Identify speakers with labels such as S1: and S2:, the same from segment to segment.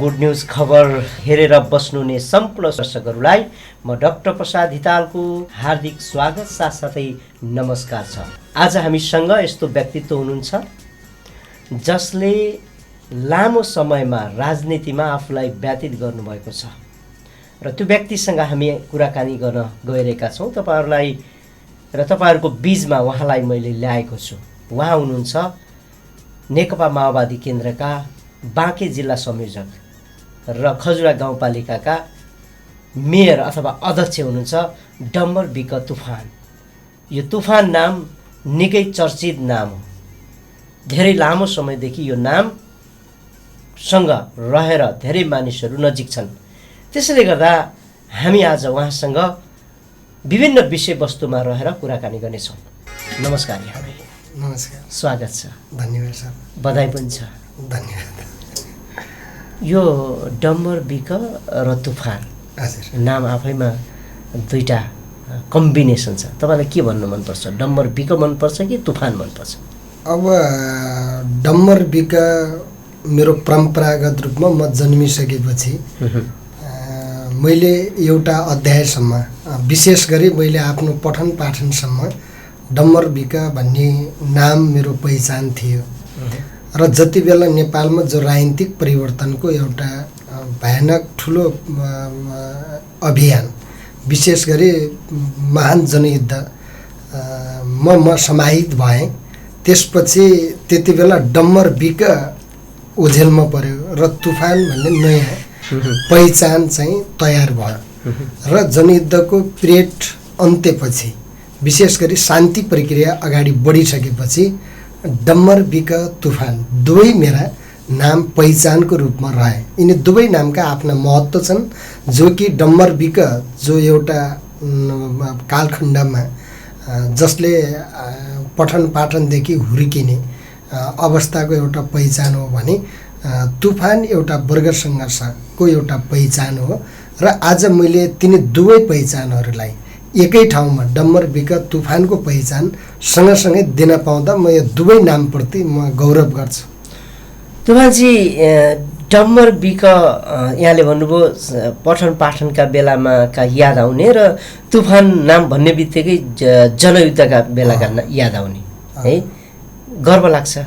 S1: Good news खबर हेरेर बस्नुहुने सम्पूर्ण दर्शकहरूलाई म डाक्टर प्रसाद हितालको हार्दिक स्वागत साथसाथै नमस्कार छ। आज हामीसँग यस्तो व्यक्तित्व हुनुहुन्छ जसले लामो समयमा राजनीतिमा आफूलाई व्यतीत गर्नुभएको छ र त्यो व्यक्तिसँग हामी कुराकानी गर्न गइरहेका छौँ। तपाईहरुलाई र तपाईहरुको बीचमा उहाँलाई मैले ल्याएको छु। उहाँ हुनुहुन्छ नेकपा माओवादी केन्द्रका बाँके जिल्ला संयोजक र खजुरा गाउँपालिकाका मेयर अथवा अध्यक्ष हुनुहुन्छ डम्बर बिक तुफान। यो तुफान नाम निकै चर्चित नाम हो। धेरै लामो समयदेखि यो नामसँग रहेर धेरै मानिसहरू नजिक छन्। त्यसैले गर्दा हामी आज उहाँसँग विभिन्न विषयवस्तुमा रहेर कुराकानी गर्नेछौँ। नमस्कार यहाँलाई।
S2: नमस्कार,
S1: स्वागत छ।
S2: धन्यवाद सर।
S1: बधाई पनि छ।
S2: धन्यवाद।
S1: यो डम्बर बिक र तुफान
S2: हजुर,
S1: नाम आफैमा दुईटा कम्बिनेसन छ। तपाईलाई के भन्नु मनपर्छ? डम्बर बिक मनपर्छ कि तुफान मनपर्छ?
S2: अब डम्बर बिक मेरो परम्परागत रूपमा म जन्मिसकेपछि मैले एउटा अध्यायसम्म, विशेष गरी मैले आफ्नो पठन पाठनसम्म डम्बर बिक भन्ने नाम मेरो पहिचान थियो। र जति बेला नेपालमा जो राजनीतिक परिवर्तनको एउटा भयानक ठुलो अभियान, विशेष गरी महान जनयुद्ध म समाहित भएँ, त्यसपछि त्यति बेला डम्बर बिक ओझेलमा पर्यो र तुफान भन्ने नयाँ पहिचान चाहिँ तयार भयो। र जनयुद्धको पिरियड अन्त्यपछि, विशेष गरी शान्ति प्रक्रिया अगाडि बढिसकेपछि डम्बर बिक तुफान दुवै मेरा नाम पहिचानको रूपमा रहे। यिनी दुवै नामका आफ्ना महत्त्व छन्, जो कि डम्बर बिक जो एउटा कालखण्डमा जसले पठन पाठनदेखि हुर्किने अवस्थाको एउटा पहिचान हो भने तुफान एउटा वर्ग सङ्घर्षको एउटा पहिचान हो। र आज मैले तिनी दुवै पहिचानहरूलाई एकै ठाउँमा डम्बर बिक तुफानको पहिचान सँगसँगै दिन पाउँदा म यो दुवै नामप्रति म गौरव गर्छु।
S1: तुफानजी, डम्बर बिक यहाँले भन्नुभयो पठन पाठनका बेलामा का याद आउने र तुफान नाम भन्ने बित्तिकै जनयुद्धका बेलाका याद आउने है, गर्व लाग्छ?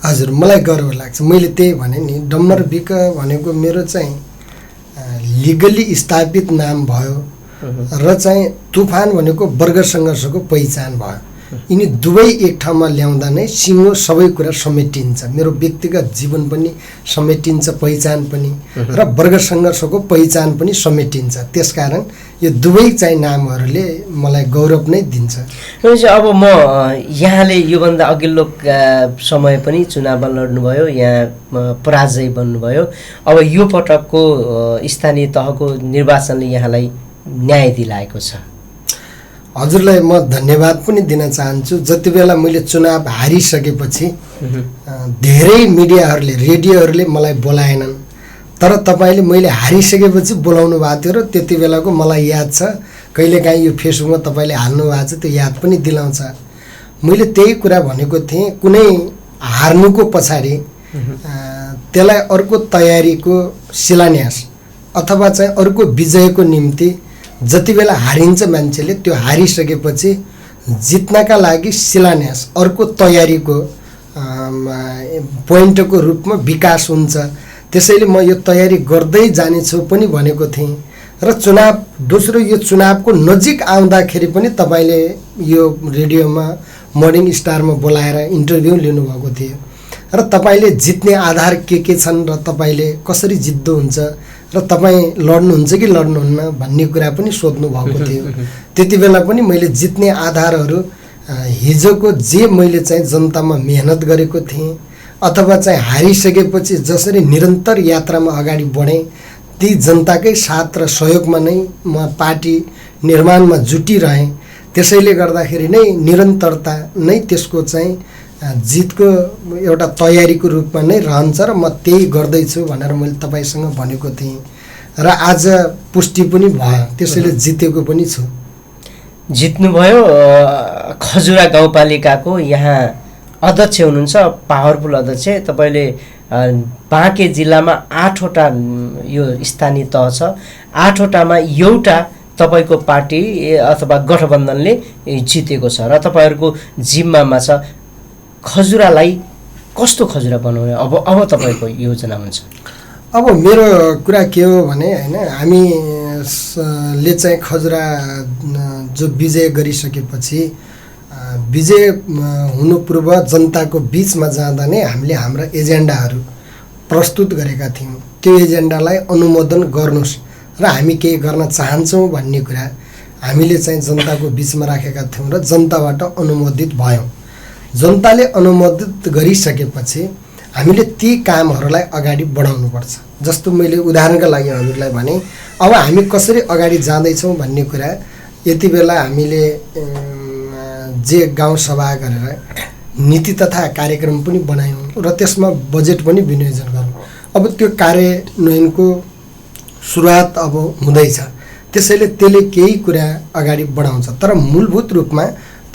S2: हजुर, मलाई गर्व लाग्छ। मैले त्यही भने नि, डम्बर बिक भनेको मेरो चाहिँ लिगली स्थापित नाम भयो र चाहिँ तुफान भनेको वर्ग सङ्घर्षको पहिचान भयो। यिनी दुवै एक ठाउँमा ल्याउँदा नै सिङ्गो सबै कुरा समेटिन्छ। मेरो व्यक्तिगत जीवन पनि समेटिन्छ, पहिचान पनि, र वर्ग सङ्घर्षको पहिचान पनि समेटिन्छ। त्यसकारण यो दुवै चाहिँ नामहरूले मलाई गौरव नै दिन्छ।
S1: अब म यहाँले योभन्दा अघिल्लो समय पनि चुनावमा लड्नुभयो, यहाँ पराजय बन्नुभयो। अब यो पटकको स्थानीय तहको निर्वाचनले यहाँलाई न्याय दिलाएको छ।
S2: हजुरलाई म धन्यवाद पनि दिन चाहन्छु। जति बेला मैले चुनाव हारिसकेपछि धेरै मिडियाहरूले, रेडियोहरूले मलाई बोलाएनन्, तर तपाईँले मैले हारिसकेपछि बोलाउनु भएको थियो र त्यति बेलाको मलाई याद छ। कहिलेकाहीँ यो फेसबुकमा तपाईँले हाल्नु भएको छ, त्यो याद पनि दिलाउँछ। मैले त्यही कुरा भनेको थिएँ, कुनै हार्नुको पछाडि त्यसलाई अर्को तयारीको शिलान्यास अथवा चाहिँ अर्को विजयको निम्ति जति बेला हारिन्छ मान्छेले, त्यो हारिसकेपछि जित्नका लागि शिलान्यास, अर्को तयारीको पोइन्टको रूपमा विकास हुन्छ। त्यसैले म यो तयारी गर्दै जानेछु पनि भनेको थिएँ। र दोस्रो यो चुनावको नजिक आउँदाखेरि पनि तपाईँले यो रेडियोमा मर्निङ स्टारमा बोलाएर इन्टरभ्यू लिनुभएको थियो र तपाईँले जित्ने आधार के छन् र तपाईँले कसरी जित्नुहुन्छ र तपाईँ लड्नुहुन्छ कि लड्नुहुन्न भन्ने कुरा पनि सोध्नु भएको थियो। त्यति बेला पनि मैले जित्ने आधारहरू, हिजोको जे मैले चाहिँ जनतामा मेहनत गरेको थिएँ अथवा चाहिँ हारिसकेपछि जसरी निरन्तर यात्रामा अगाडि बढेँ, ती जनताकै साथ र सहयोगमा नै म पार्टी निर्माणमा जुटिरहेँ। त्यसैले गर्दाखेरि नै निरन्तरता नै त्यसको चाहिँ जितको एउटा तयारीको रूपमा नै रहन्छ र म त्यही गर्दैछु भनेर मैले तपाईँसँग भनेको थिएँ र आज पुष्टि पनि भयो। त्यसैले जितेको पनि छु।
S1: जित्नुभयो। खजुरा गाउँपालिकाको यहाँ अध्यक्ष हुनुहुन्छ, पावरफुल अध्यक्ष। तपाईँले बाँके जिल्लामा 8वटा यो स्थानीय तह छ। 8वटामा एउटा तपाईको पार्टी अथवा गठबन्धनले जितेको छ र तपाईहरुको जिम्मामा छ। खजुरालाई कस्तो खजुरा बनाउने अब तपाईको योजना हुन्छ?
S2: अब मेरो कुरा के हो भने हैन, हामीले चाहिँ खजुरा जो विजय गरिसकेपछि विजय हुनु पूर्व जनताको बीचमा जाँदा नै हामीले हाम्रा एजेन्डाहरू प्रस्तुत गरेका थियौँ। त्यो एजेन्डालाई अनुमोदन गर्नुस् र हामी केही गर्न चाहन्छौँ भन्ने कुरा हामीले चाहिँ जनताको बीचमा राखेका थियौँ र जनताबाट अनुमोदित भयौँ। जनताले अनुमोदित गरिसकेपछि हामीले ती कामहरूलाई अगाडि बढाउनुपर्छ। जस्तो मैले उदाहरणका लागि हजुरलाई भने, अब हामी कसरी अगाडि जाँदैछौँ भन्ने कुरा यति बेला हामीले जे गाउँ सभा गरेर नीति तथा कार्यक्रम पनि बनायौँ र त्यसमा बजेट पनि विनियोजन गरौँ। अब त्यो कार्यान्वयनको सुरुवात अब हुँदैछ, त्यसैले त्यसले केही कुरा अगाडि बढाउँछ। तर मूलभूत रूपमा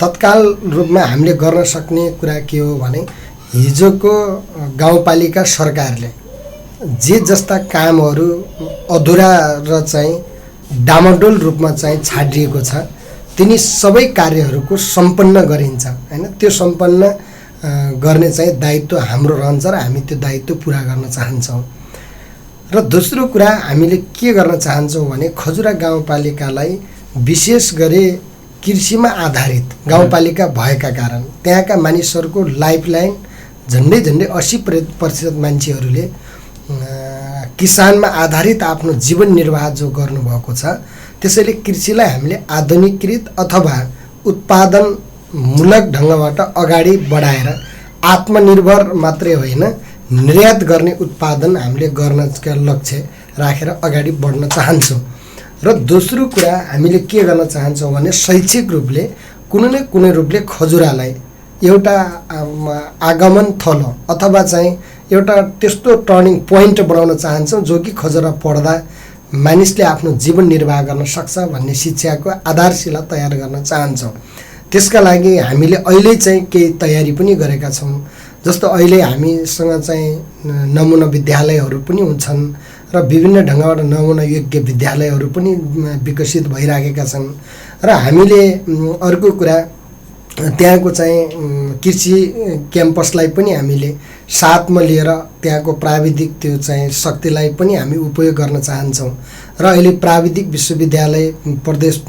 S2: तत्काल रूपमा हामीले गर्न सक्ने कुरा के हो भने, हिजोको गाउँपालिका सरकारले जे जस्ता कामहरू अधुरा र चाहिँ डामाडोल रूपमा चाहिँ छाडिएको छ, तिनी सबै कार्यहरूको सम्पन्न गरिन्छ हैन। त्यो सम्पन्न गर्ने चाहिँ दायित्व हाम्रो रहन्छ र हामी त्यो दायित्व पुरा गर्न चाहन्छौँ। र दोस्रो कुरा हामीले के गर्न चाहन्छौँ भने, खजुरा गाउँपालिकालाई विशेष गरी कृषिमा आधारित गाउँपालिका भएका कारण त्यहाँका मानिसहरूको लाइफलाइन झन्डै 80% मान्छेहरूले किसानमा आधारित आफ्नो जीवन निर्वाह जो गर्नुभएको छ, त्यसैले कृषिलाई हामीले आधुनिकीकृत अथवा उत्पादनमूलक ढङ्गबाट अगाडि बढाएर आत्मनिर्भर मात्रै होइन, निर्यात गर्ने उत्पादन हामीले गर्नका लक्ष्य राखेर अगाडि बढ्न चाहन्छौँ। र दोस्रो कुरा हामीले के गर्न चाहन्छौँ भने, शैक्षिक रूपले कुनै न कुनै रूपले खजुरालाई एउटा आगमन थलो अथवा चाहिँ एउटा त्यस्तो टर्निङ पोइन्ट बनाउन चाहन्छौँ जो कि खजुरा पढ्दा मानिसले आफ्नो जीवन निर्वाह गर्न सक्छ भन्ने शिक्षाको आधारशिला तयार गर्न चाहन्छौँ। त्यसका लागि हामीले अहिले चाहिँ केही तयारी पनि गरेका छौँ। जस्तो अहिले हामीसँग चाहिँ नमुना विद्यालयहरू पनि हुन्छन् र विभिन्न ढङ्गबाट नमुना योग्य विद्यालयहरू पनि विकसित भइराखेका छन्। र हामीले अर्को कुरा, त्यहाँको चाहिँ कृषि क्याम्पसलाई पनि हामीले साथमा लिएर त्यहाँको प्राविधिक त्यो चाहिँ शक्तिलाई पनि हामी उपयोग गर्न चाहन्छौँ। र अहिले प्राविधिक विश्वविद्यालय, प्रदेश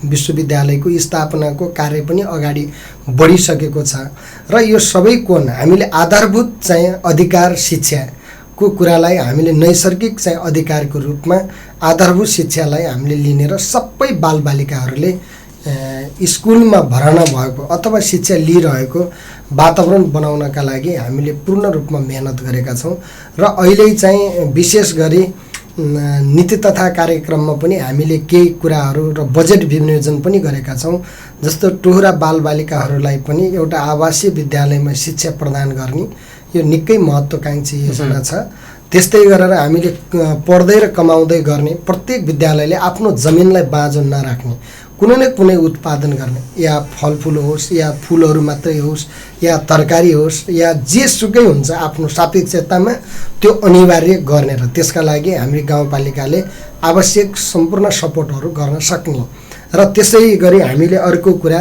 S2: विश्वविद्यालयको स्थापनाको कार्य पनि अगाडि बढिसकेको छ। र यो सबै कोण हामीले आधारभूत चाहिँ अधिकार शिक्षाको कुरालाई हामीले नैसर्गिक चाहिँ अधिकारको रूपमा आधारभूत शिक्षालाई हामीले लिने र सबै बालबालिकाहरूले स्कुलमा भर्ना भएको अथवा शिक्षा लिइरहेको वातावरण बनाउनका लागि हामीले पूर्ण रूपमा मेहनत गरेका छौँ। र अहिले चाहिँ विशेष गरी नीति तथा कार्यक्रममा पनि हामीले केही कुराहरू र बजेट विनियोजन पनि गरेका छौँ। जस्तो टोहुरा बालबालिकाहरूलाई पनि एउटा आवासीय विद्यालयमा शिक्षा प्रदान गर्ने यो निकै महत्त्वकाङ्क्षी योजना छ। त्यस्तै गरेर हामीले पढ्दै र कमाउँदै गर्ने प्रत्येक विद्यालयले आफ्नो जमिनलाई बाँझो नराख्ने, कुनै न कुनै उत्पादन गर्ने, या फलफुल होस् या फुलहरू मात्रै होस् या तरकारी होस् या जेसुकै हुन्छ, आफ्नो सापेक्षतामा त्यो अनिवार्य गर्ने र त्यसका लागि हामी गाउँपालिकाले आवश्यक सम्पूर्ण सपोर्टहरू गर्न सक्ने। र त्यसै गरी हामीले अर्को कुरा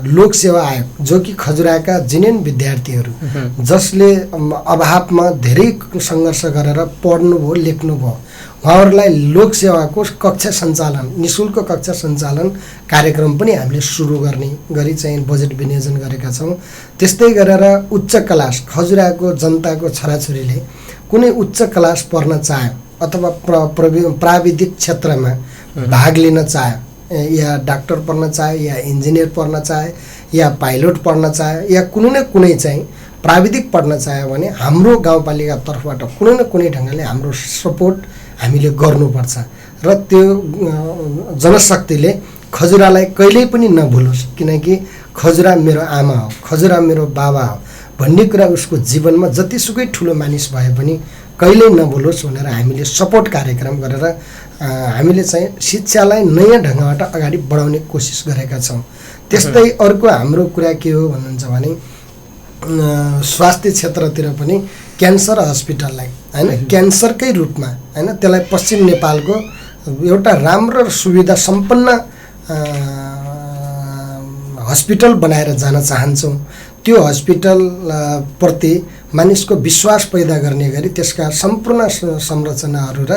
S2: लोकसेवा आयोग, जो कि खजुराका जिनेन विद्यार्थीहरू जसले अभावमा धेरै सङ्घर्ष गरेर पढ्नुभयो, लेख्नुभयो, उहाँहरूलाई लोकसेवाको कक्षा सञ्चालन, निःशुल्क कक्षा सञ्चालन कार्यक्रम पनि हामीले सुरु गर्ने गरी चाहिँ बजेट विनियोजन गरेका छौँ। त्यस्तै गरेर उच्च क्लास, खजुराको जनताको छोराछोरीले कुनै उच्च क्लास पढ्न चाह्यो अथवा प्राविधिक क्षेत्रमा भाग लिन चाह्यो, या डाक्टर पढ्न चाह्यो या इन्जिनियर पढ्न चाह्यो या पाइलट पढ्न चाह्यो या कुनै न कुनै चाहिँ प्राविधिक पढ्न चाह्यो भने हाम्रो गाउँपालिका तर्फबाट कुनै न कुनै ढङ्गले हाम्रो सपोर्ट हामीले गर्नुपर्छ। र त्यो जनशक्तिले खजुरालाई कहिल्यै पनि नभुलोस्, किनकि खजुरा मेरो आमा हो, खजुरा मेरो बाबा हो भन्ने कुरा उसको जीवनमा जतिसुकै ठुलो मानिस भए पनि कहिल्यै नभुलोस् भनेर हामीले सपोर्ट कार्यक्रम गरेर हामीले चाहिँ शिक्षालाई नयाँ ढङ्गबाट अगाडि बढाउने कोसिस गरेका छौँ। त्यस्तै अर्को हाम्रो कुरा के हो भन्नुहुन्छ भने, स्वास्थ्य क्षेत्रतिर पनि क्यान्सर हस्पिटललाई होइन क्यान्सरकै रूपमा होइन त्यसलाई पश्चिम नेपालको एउटा राम्रो र सुविधा सम्पन्न हस्पिटल बनाएर जान चाहन्छौँ। त्यो हस्पिटल प्रति मानिसको विश्वास पैदा गर्ने गरी त्यसका सम्पूर्ण संरचनाहरू र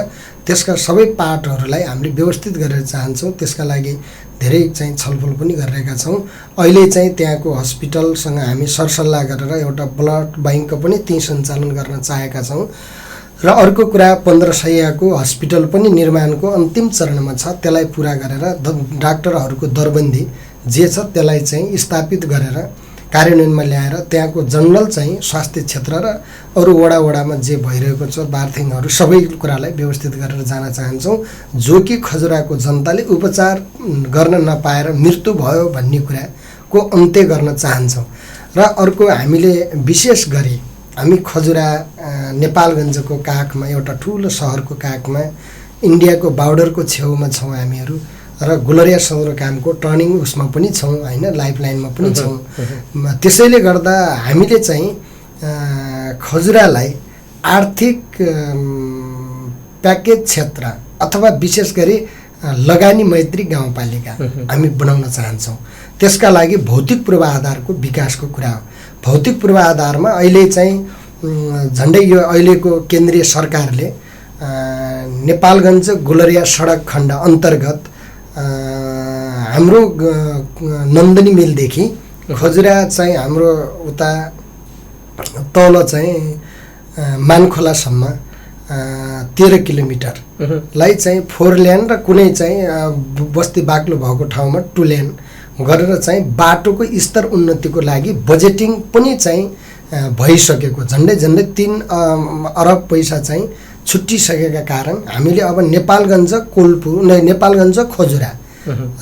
S2: त्यसका सबै पार्टहरूलाई हामीले व्यवस्थित गरेर चाहन्छौँ। त्यसका लागि धेरै चाहिँ छलफल पनि गरिरहेका छौँ। अहिले चाहिँ त्यहाँको हस्पिटलसँग हामी सरसल्लाह गरेर एउटा ब्लड ब्याङ्क पनि त्यहीँ सञ्चालन गर्न चाहेका छौँ। र अर्को कुरा 15 शय्याको हस्पिटल पनि निर्माणको अन्तिम चरणमा छ। त्यसलाई पुरा गरेर डाक्टरहरूको दरबन्दी जे छ त्यसलाई चाहिँ स्थापित गरेर कार्यान्वयनमा ल्याएर त्यहाँको जनरल चाहिँ स्वास्थ्य क्षेत्र र अरू वडामा जे भइरहेको छ बार्थिङहरू सबै कुरालाई व्यवस्थित गरेर जान चाहन्छौँ। जो कि खजुराको जनताले उपचार गर्न नपाएर मृत्यु भयो भन्ने कुराको अन्त्य गर्न चाहन्छौँ। र अर्को हामीले विशेष गरी हामी खजुरा नेपालगञ्जको काखमा एउटा ठुलो सहरको काखमा इन्डियाको बार्डरको छेउमा छौँ हामीहरू र गुलरिया सदरमुकामको टर्निङ उसमा पनि छौँ होइन लाइफलाइनमा पनि छौँ। त्यसैले गर्दा हामीले चाहिँ खजुरालाई आर्थिक प्याकेज क्षेत्र अथवा विशेष गरी लगानी मैत्री गाउँपालिका हामी बनाउन चाहन्छौँ। त्यसका लागि भौतिक पूर्वाधारको विकासको कुरा हो। भौतिक पूर्वाधारमा अहिले चाहिँ झन्डै यो अहिलेको केन्द्रीय सरकारले नेपालगञ्ज गुलरिया सडक खण्ड अन्तर्गत हाम्रो नन्दनी मिलदेखि खजुरा चाहिँ हाम्रो उता तल चाहिँ मानखोलासम्म 13 किलोमिटरलाई चाहिँ 4 लेन र कुनै चाहिँ बस्ती बाक्लो भएको ठाउँमा 2 लेन गरेर चाहिँ बाटोको स्तर उन्नतिको लागि बजेटिङ पनि चाहिँ भइसकेको झन्डै 3 अरब पैसा चाहिँ छुट्टिसकेका कारण हामीले अब नेपालगञ्ज कोल्पु नेपालगञ्ज खजुरा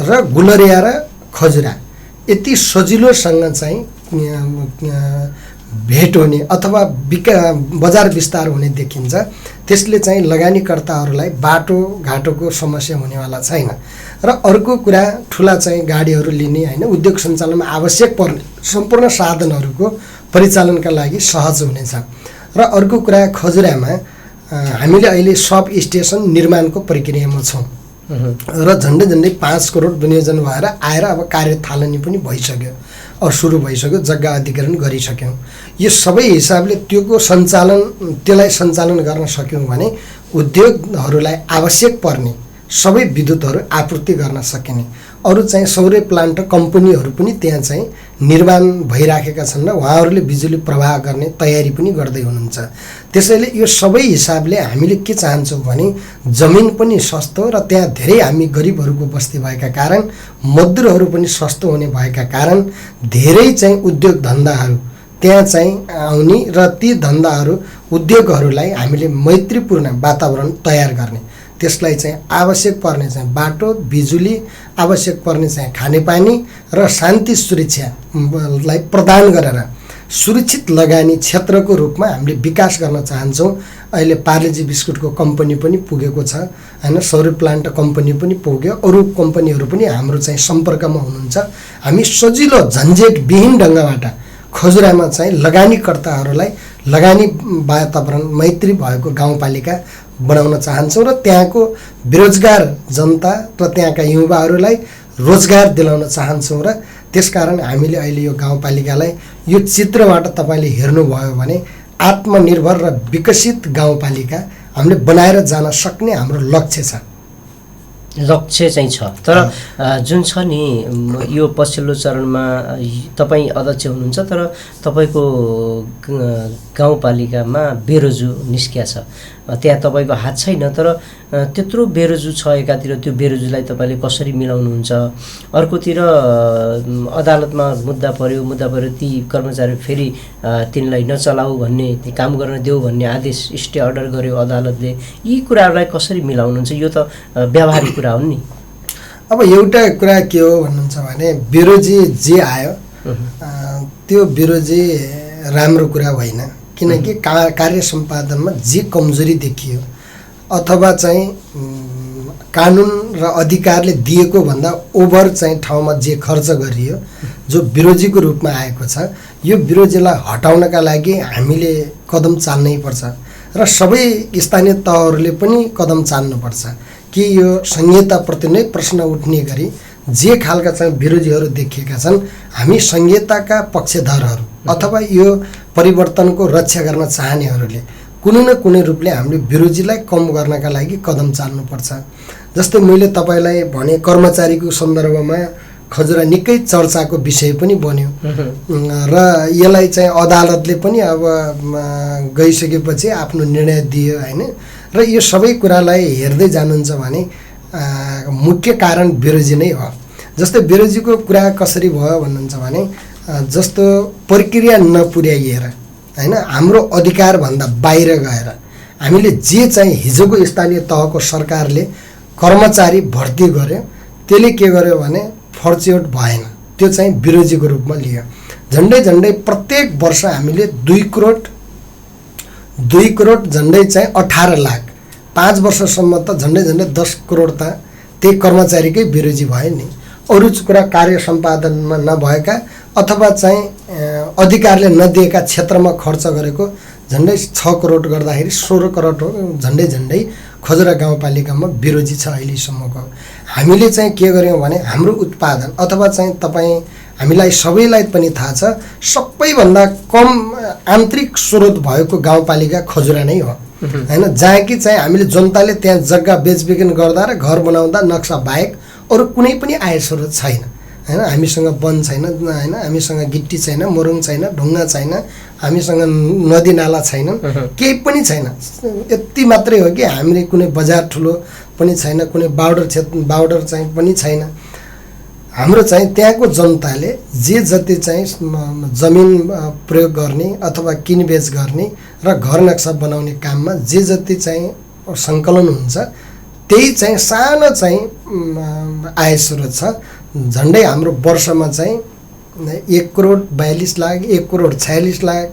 S2: र गुलरिया र खजुरा यति सजिलोसँग चाहिँ भेट हुने अथवा बजार विस्तार हुने देखिन्छ। त्यसले चाहिँ लगानीकर्ताहरूलाई बाटोघाटोको समस्या हुनेवाला छैन। र अर्को कुरा ठुला चाहिँ गाडीहरू लिने होइन उद्योग सञ्चालनमा आवश्यक पर्ने सम्पूर्ण साधनहरूको परिचालनका लागि सहज हुनेछ। र अर्को कुरा खजुरामा हामीले अहिले सब स्टेसन निर्माणको प्रक्रियामा छौँ र झन्डै 5 करोड विनियोजन भएर आएर अब कार्य थालनी पनि भइसक्यो, अब सुरु भइसक्यो, जग्गा अधिग्रहण गरिसक्यौँ। यो सबै हिसाबले त्यसलाई सञ्चालन गर्न सक्यौँ भने उद्योगहरूलाई आवश्यक पर्ने सबै विद्युतहरू आपूर्ति गर्न सकिने। अरू चाहिँ सौर्य प्लान्ट कम्पनीहरू पनि त्यहाँ चाहिँ निर्माण भइराखेका छन् र उहाँहरूले बिजुली प्रवाह गर्ने तयारी पनि गर्दै हुनुहुन्छ। त्यसैले यो सबै हिसाबले हामीले के चाहन्छौँ भने जमिन पनि सस्तो र त्यहाँ धेरै हामी गरिबहरूको बस्ती भएका कारण मजदुरहरू पनि सस्तो हुने भएका कारण धेरै चाहिँ उद्योग धन्दाहरू त्यहाँ चाहिँ आउने र ती धन्दाहरू उद्योगहरूलाई हामीले मैत्रीपूर्ण वातावरण तयार गर्ने। त्यसलाई चाहिँ आवश्यक पर्ने चाहिँ बाटो बिजुली आवश्यक पर्ने चाहिँ खानेपानी र शान्ति सुरक्षालाई प्रदान गरेर सुरक्षित लगानी क्षेत्रको रूपमा हामीले विकास गर्न चाहन्छौँ। अहिले पार्लेजी बिस्कुटको कम्पनी पनि पुगेको छ होइन, सौर्य प्लान्ट कम्पनी पनि पुग्यो, अरू कम्पनीहरू पनि हाम्रो चाहिँ सम्पर्कमा हुनुहुन्छ। हामी सजिलो झन्झटविहीन ढङ्गबाट खजुरामा चाहिँ लगानीकर्ताहरूलाई लगानी वातावरण मैत्री भएको गाउँपालिका बनाउन चाहन्छौँ र त्यहाँको बेरोजगार जनता र त्यहाँका युवाहरूलाई रोजगार दिलाउन चाहन्छौँ। र त्यसकारण हामीले अहिले यो गाउँपालिकालाई यो चित्रबाट तपाईँले हेर्नुभयो भने आत्मनिर्भर र विकसित गाउँपालिका हामीले बनाएर जान सक्ने हाम्रो लक्ष्य छ।
S1: लक्ष्य चाहिँ छ, तर जुन छ नि यो पछिल्लो चरणमा तपाईँ अध्यक्ष हुनुहुन्छ, तर तपाईँको गाउँपालिकामा बेरोजु निस्किया छ, त्यहाँ तपाईँको हात छैन, तर त्यत्रो बेरोजु छ। एकातिर त्यो बेरोजुलाई तपाईँले कसरी मिलाउनुहुन्छ, अर्कोतिर अदालतमा मुद्दा पर्यो ती कर्मचारी फेरि तिनलाई नचलाऊ भन्ने, ती काम गर्न देऊ भन्ने आदेश स्टे अर्डर गर्यो अदालतले। यी कुराहरूलाई कसरी मिलाउनुहुन्छ? यो त व्यावहारिक कुरा हो नि।
S2: अब एउटा कुरा के हो भन्नुहुन्छ भने बेरोजी जे आयो त्यो बेरोजी राम्रो कुरा होइन, किनकि कार्य सम्पादनमा जे कमजोरी देखियो अथवा चाहिँ कानुन र अधिकारले दिएको भन्दा ओभर चाहिँ ठाउँमा जे खर्च गरियो जो विरोधीको रूपमा आएको छ, यो विरोधीलाई हटाउनका लागि हामीले कदम चाल्नै पर्छ र सबै स्थानीय तहहरूले पनि कदम चाल्नुपर्छ कि यो संहिताप्रति नै प्रश्न उठ्ने गरी जे खालका चाहिँ विरोधीहरू देखिएका छन् हामी संहिताका पक्षधरहरू अथवा यो परिवर्तनको रक्षा गर्न चाहनेहरूले कुनै न कुनै रूपले हामीले विरोधीलाई कम गर्नका लागि कदम चाल्नुपर्छ। जस्तै मैले तपाईँलाई भने कर्मचारीको सन्दर्भमा खजुरा निकै चर्चाको विषय पनि बन्यो र यसलाई चाहिँ अदालतले पनि अब गइसकेपछि आफ्नो निर्णय दियो हैन। र यो सबै कुरालाई हेर्दै जानुहुन्छ भने मुख्य कारण विरोधी नै हो। जस्तै विरोधीको कुरा कसरी भयो भन्नुहुन्छ भने जस्तो प्रक्रिया नपुर्याइएर हैन हाम्रो अधिकारभन्दा बाहिर गएर हामीले जे चाहिँ हिजोको स्थानीय तहको सरकारले कर्मचारी भर्ती गर्यो त्यसले के गर्यो भने फर्च्युट भएन, त्यो चाहिँ विरोधीको रूपमा लियो। झन्डै प्रत्येक वर्ष हामीले 2 करोड झन्डै चाहिँ 18 लाख 5 वर्षसम्म त झन्डै 10 करोड त त्यही कर्मचारीकै विरोधी भयो नि। अरू कुरा कार्य सम्पादनमा नभएका अथवा चाहिँ अधिकारले नदिएका क्षेत्रमा खर्च गरेको झन्डै 6 करोड गर्दाखेरि 16 करोड झन्डै खजुरा गाउँपालिकामा विरोधी छ अहिलेसम्मको। हामीले चाहिँ के गर्यौँ भने हाम्रो उत्पादन अथवा चाहिँ तपाईँ हामीलाई सबैलाई पनि थाहा छ सबैभन्दा कम आन्तरिक स्रोत भएको गाउँपालिका खजुरा नै हो हैन। जहाँ कि चाहिँ हामीले जनताले त्यहाँ जग्गा बेचबिखन गर्दा र घर बनाउँदा नक्सा बाहेक अरू कुनै पनि आय स्रोत छैन हैन। हामीसँग वन छैन हैन, हामीसँग गिट्टी छैन, मोरङ छैन, ढुङ्गा छैन, हामीसँग नदी नाला छैन, केही पनि छैन। यति मात्रै हो कि हामीले कुनै बजार ठुलो पनि छैन, कुनै बाउडर चाहिँ पनि छैन। हाम्रो चाहिँ त्यहाँको जनताले जे जति चाहिँ जमिन प्रयोग गर्ने अथवा किनबेच गर्ने र घर नक्सा बनाउने काममा जे जति चाहिँ सङ्कलन हुन्छ त्यही चाहिँ सानो चाहिँ आय स्रोत छ। झन्डै हाम्रो वर्षमा चाहिँ 1 करोड 42 लाख 1 करोड 46 लाख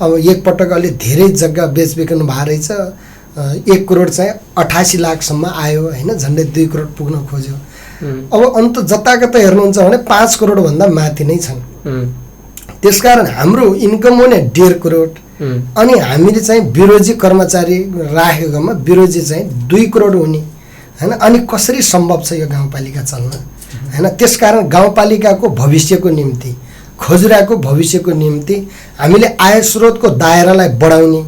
S2: अब एकपटक अलि धेरै जग्गा बेचबिखन भएर रहेछ 1 करोड चाहिँ 88 लाखसम्म आयो हैन। झन्डै 2 करोड पुग्न खोज्यो। अब अन्त जताकता हेर्नुहुन्छ भने 5 करोडभन्दा माथि नै छन्। त्यसकारण हाम्रो इन्कम हो नि 1.5 करोड अनि हामीले चाहिँ विरोधी कर्मचारी राखेकोमा विरोधी चाहिँ 2 करोड हुने हैन। अनि कसरी सम्भव छ यो गाउँपालिका चल्न हैन। त्यसकारण गाउँपालिकाको भविष्यको निम्ति खजुराको भविष्यको निम्ति हामीले आय स्रोतको दायरालाई बढाउने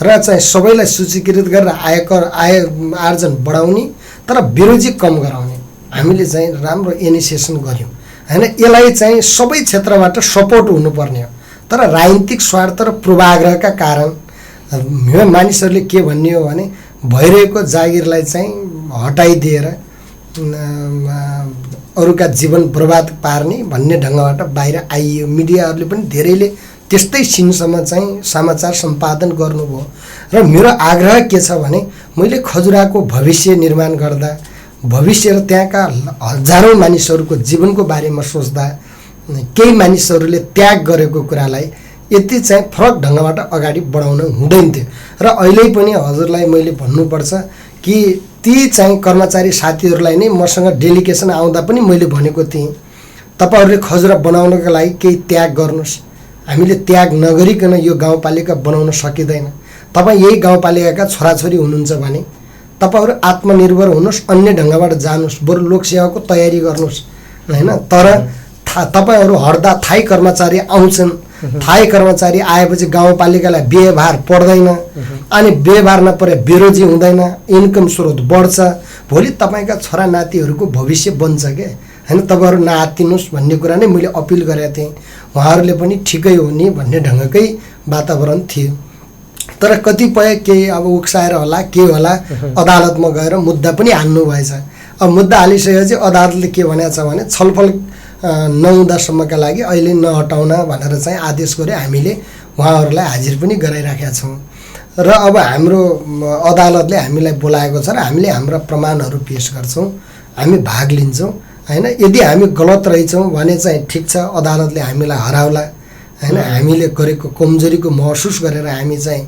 S2: र चाहिँ सबैलाई सूचीकृत गरेर आय आर्जन बढाउने तर विरोधी कम गराउने हामीले चाहिँ राम्रो इनिसिएसन गर्यौँ हैन। यसलाई चाहिँ सबै क्षेत्रबाट सपोर्ट हुनुपर्ने हो। तर राजनीतिक स्वार्थ र पूर्वाग्रहका कारण मानिसहरूले के भन्ने हो भने भइरहेको जागिरलाई चाहिँ हटाइदिएर अरूका जीवन बर्बाद पार्ने भन्ने ढङ्गबाट बाहिर आइयो। मिडियाहरूले पनि धेरैले त्यस्तै सिनसम्म चाहिँ समाचार सम्पादन गर्नुभयो र मेरो आग्रह के छ भने मैले खजुराको भविष्य निर्माण गर्दा भविष्य र त्यहाँका हजारौँ मानिसहरूको जीवनको बारेमा सोच्दा केही मानिसहरूले त्याग गरेको कुरालाई यति चाहिँ फरक ढङ्गबाट अगाडि बढाउन हुँदैन थियो। र अहिले पनि हजुरलाई मैले भन्नुपर्छ कि ती चाहिँ कर्मचारी साथीहरूलाई नै मसँग डेलिगेसन आउँदा पनि मैले भनेको थिएँ तपाईँहरूले खजुरा बनाउनको लागि केही त्याग गर्नुहोस्। हामीले त्याग नगरिकन यो गाउँपालिका बनाउन सकिँदैन। तपाईँ यही गाउँपालिकाका छोराछोरी हुनुहुन्छ भने तपाईँहरू आत्मनिर्भर हुनुहोस्, अन्य ढङ्गबाट जानुहोस्, बरु लोकसेवाको तयारी गर्नुहोस् हैन। तर तपाईँहरू हट्दा थाई कर्मचारी आउँछन्, थाई कर्मचारी आएपछि गाउँपालिकालाई व्यवहार पर्दैन अनि व्यवहार नपरे विरोधी हुँदैन, इन्कम स्रोत बढ्छ, भोलि तपाईँका छोरा नातिहरूको भविष्य बन्छ के हैन। तपाईँहरू नआत्तिनुहोस् भन्ने कुरा नै मैले अपिल गरेको थिएँ। उहाँहरूले पनि ठिकै हो नि भन्ने ढङ्गकै वातावरण थियो। तर कतिपय केही अब उक्साएर होला के होला अदालतमा गएर मुद्दा पनि हाल्नु भएछ। अब मुद्दा हालिसकेपछि अदालतले के भनेको छ भने छलफल नहुँदासम्मका लागि अहिले नहटाउन भनेर चाहिँ आदेश गरे। हामीले उहाँहरूलाई हाजिर पनि गराइराखेका छौँ र अब हाम्रो अदालतले हामीलाई बोलाएको छ र हामीले हाम्रा प्रमाणहरू पेश गर्छौँ, हामी भाग लिन्छौँ हैन। यदि हामी गलत रहेछौँ भने चाहिँ ठिक छ, अदालतले हामीलाई हराउला हैन। हामीले गरेको कमजोरीको महसुस गरेर हामी चाहिँ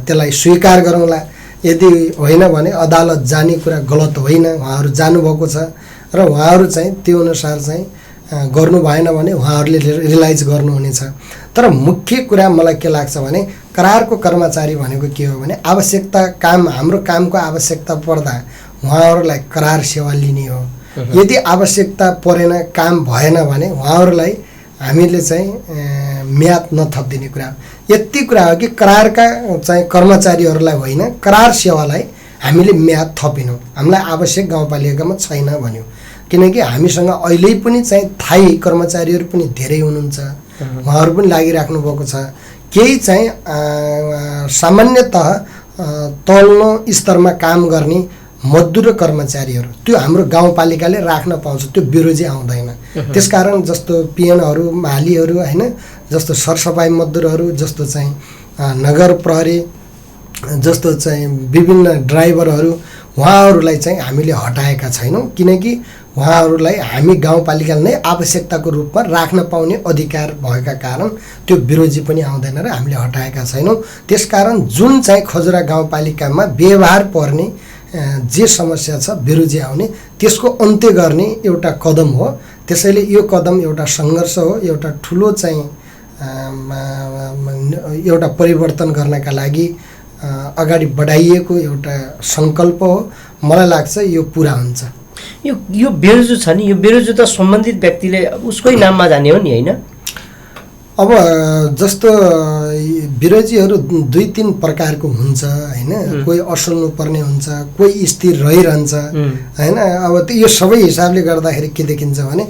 S2: त्यसलाई स्वीकार गरौँला। यदि होइन भने अदालत जाने कुरा गलत होइन, उहाँहरू जानुभएको छ र उहाँहरू चाहिँ त्यो अनुसार चाहिँ गर्नु भएन भने उहाँहरूले रियलाइज गर्नुहुनेछ। तर मुख्य कुरा मलाई के लाग्छ भने करारको कर्मचारी भनेको के हो भने आवश्यकता काम हाम्रो कामको आवश्यकता पर्दा उहाँहरूलाई करार सेवा लिने हो। यदि आवश्यकता परेन काम भएन भने उहाँहरूलाई हामीले चाहिँ म्याद नथपिदिने कुरा हो। यति कुरा हो कि करारका चाहिँ कर्मचारीहरूलाई होइन करार सेवालाई हामीले म्याद थपिनौँ, हामीलाई आवश्यक गाउँपालिकामा छैन भन्यो। किनकि हामीसँग अहिले पनि चाहिँ थाई कर्मचारीहरू पनि धेरै हुनुहुन्छ, उहाँहरू पनि लागिराख्नु भएको छ। केही चाहिँ सामान्यतः तल्लो स्तरमा काम गर्ने मजदुर र कर्मचारीहरू त्यो हाम्रो गाउँपालिकाले राख्न पाउँछ, त्यो बिरोजी आउँदैन। त्यसकारण जस्तो पिएनहरू मालीहरू होइन, जस्तो सरसफाइ मजदुरहरू, जस्तो चाहिँ नगर प्रहरी, जस्तो चाहिँ विभिन्न ड्राइभरहरू, उहाँहरूलाई चाहिँ हामीले हटाएका छैनौँ। किनकि उहाँहरूलाई हामी गाउँपालिकाले नै आवश्यकताको रूपमा राख्न पाउने अधिकार भएका कारण त्यो विरोधी पनि आउँदैन र हामीले हटाएका छैनौँ। त्यसकारण जुन चाहिँ खजुरा गाउँपालिकामा व्यवहार पर्ने जे समस्या छ विरोधी आउने त्यसको अन्त्य गर्ने एउटा कदम हो। त्यसैले यो कदम एउटा सङ्घर्ष हो, एउटा ठुलो चाहिँ एउटा परिवर्तन गर्नका लागि अगाडि बढाइएको एउटा सङ्कल्प हो। मलाई लाग्छ यो पुरा हुन्छ।
S1: यो बेरोजु छ नि, यो बेरोजु त सम्बन्धित व्यक्तिले उसकै नाममा जाने हो नि, होइन?
S2: अब जस्तो विरोधीहरू 2-3 प्रकारको हुन्छ होइन, कोही असल्नु पर्ने हुन्छ, कोही स्थिर रहिरहन्छ होइन। अब यो सबै हिसाबले गर्दाखेरि के देखिन्छ भने